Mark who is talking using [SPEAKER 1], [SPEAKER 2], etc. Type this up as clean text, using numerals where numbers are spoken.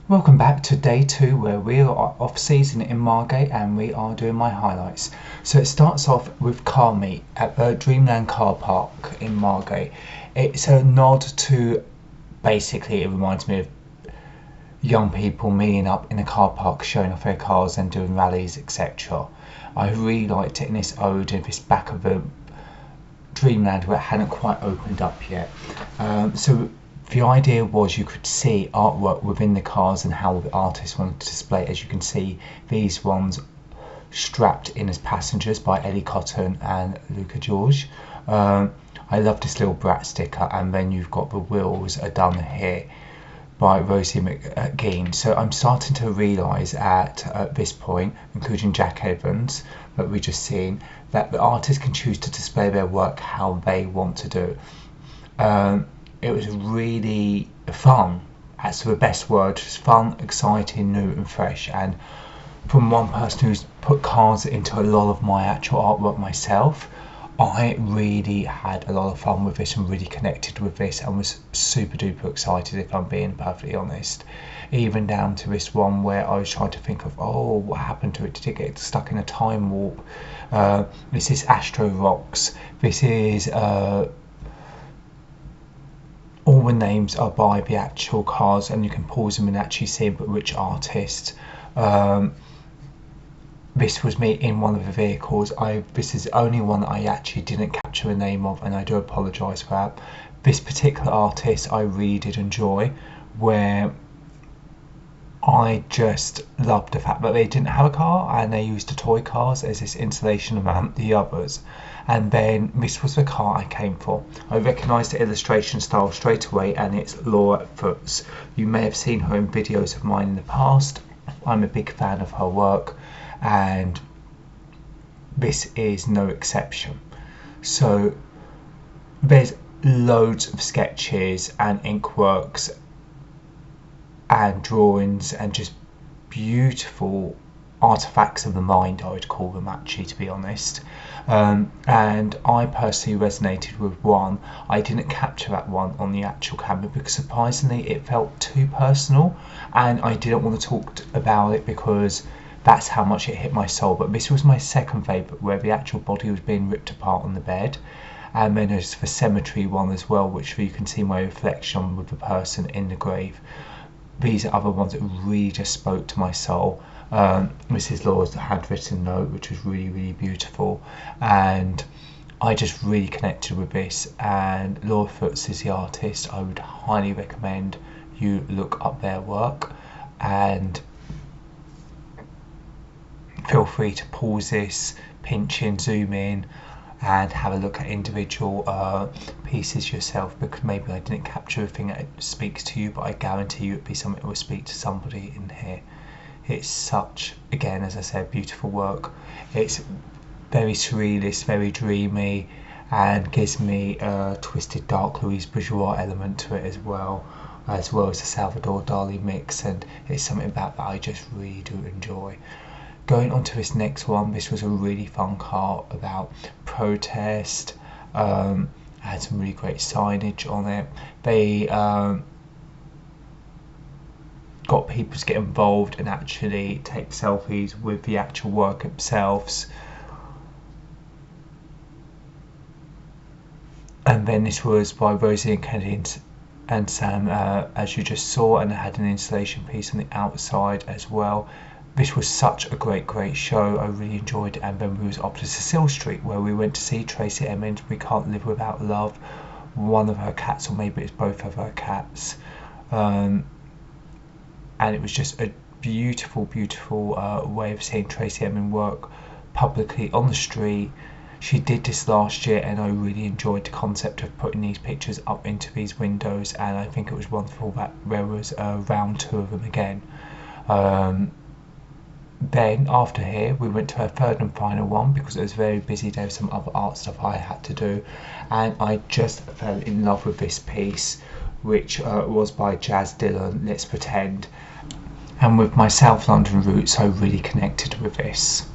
[SPEAKER 1] Welcome back to day 2 where we are off season in Margate and we are doing my highlights. So it starts off with car meet at the Dreamland car park in Margate. It's a nod to, basically it reminds me of young people meeting up in a car park showing off their cars and doing rallies, etc. I really liked it in this ode of this back of the Dreamland where it hadn't quite opened up yet. So the idea was you could see artwork within the cars and how the artist wanted to display it. As you can see, these ones strapped in as passengers by Ellie Cotton and Luca George. I love this little brat sticker, and then you've got the wheels are done here by Rosie McGinn. So I'm starting to realise at this point, including Jack Evans that we just seen, that the artist can choose to display their work how they want to do. It was really fun. That's the best word. Just fun, exciting, new and fresh. And from one person who's put cars into a lot of my actual artwork myself, I really had a lot of fun with this and really connected with this and was super duper excited, if I'm being perfectly honest. Even down to this one where I was trying to think of, what happened to it? Did it get stuck in a time warp? This is Astro Rocks. This is all the names are by the actual cars, and you can pause them and actually see which artist. This was me in one of the vehicles. This is the only one that I actually didn't capture the name of, and I do apologise for that. This particular artist I really did enjoy, where I just loved the fact that they didn't have a car and they used the toy cars as this installation around the others. And then this was the car I came for. I recognised the illustration style straight away, and it's Laura Foots. You may have seen her in videos of mine in the past. I'm a big fan of her work, and this is no exception. So there's loads of sketches and ink works and drawings and just beautiful artifacts of the mind, I would call them, actually, to be honest. And I personally resonated with one. I didn't capture that one on the actual camera because surprisingly it felt too personal, and I didn't want to talk about it because that's how much it hit my soul. But this was my second favourite, where the actual body was being ripped apart on the bed. And then there's the cemetery one as well, which you can see my reflection with the person in the grave. These are other ones that really just spoke to my soul. This is Laura's handwritten note, which was really, really beautiful, and I just really connected with this. And Laura Foots is the artist. I would highly recommend you look up their work, and feel free to pause this, pinch in, zoom in, and have a look at individual pieces yourself, because maybe I didn't capture everything that speaks to you, but I guarantee you it'd be something that will speak to somebody in here. It's such, again, as I said, beautiful work. It's very surrealist, very dreamy, and gives me a twisted dark Louise bourgeois element to it as well as the Salvador Dali mix, and it's something about that I just really do enjoy. Going on to this next one, this was a really fun card about protest. Had some really great signage on it. They got people to get involved and actually take selfies with the actual work themselves. And then this was by Rosie and Kennedy and Sam, as you just saw, and it had an installation piece on the outside as well. This was such a great show. I really enjoyed it. And then we was off to Cecile Street, where we went to see Tracy Emin's We Can't Live Without Love, one of her cats, or maybe it's both of her cats. And it was just a beautiful way of seeing Tracy Emin work publicly on the street. She did this last year, and I really enjoyed the concept of putting these pictures up into these windows, and I think it was wonderful that there was a round 2 of them again. Then after here we went to our third and final one, because it was a very busy day with some other art stuff I had to do, and I just fell in love with this piece, which was by Jazz Dillon, Let's Pretend. And with my South London roots, I really connected with this.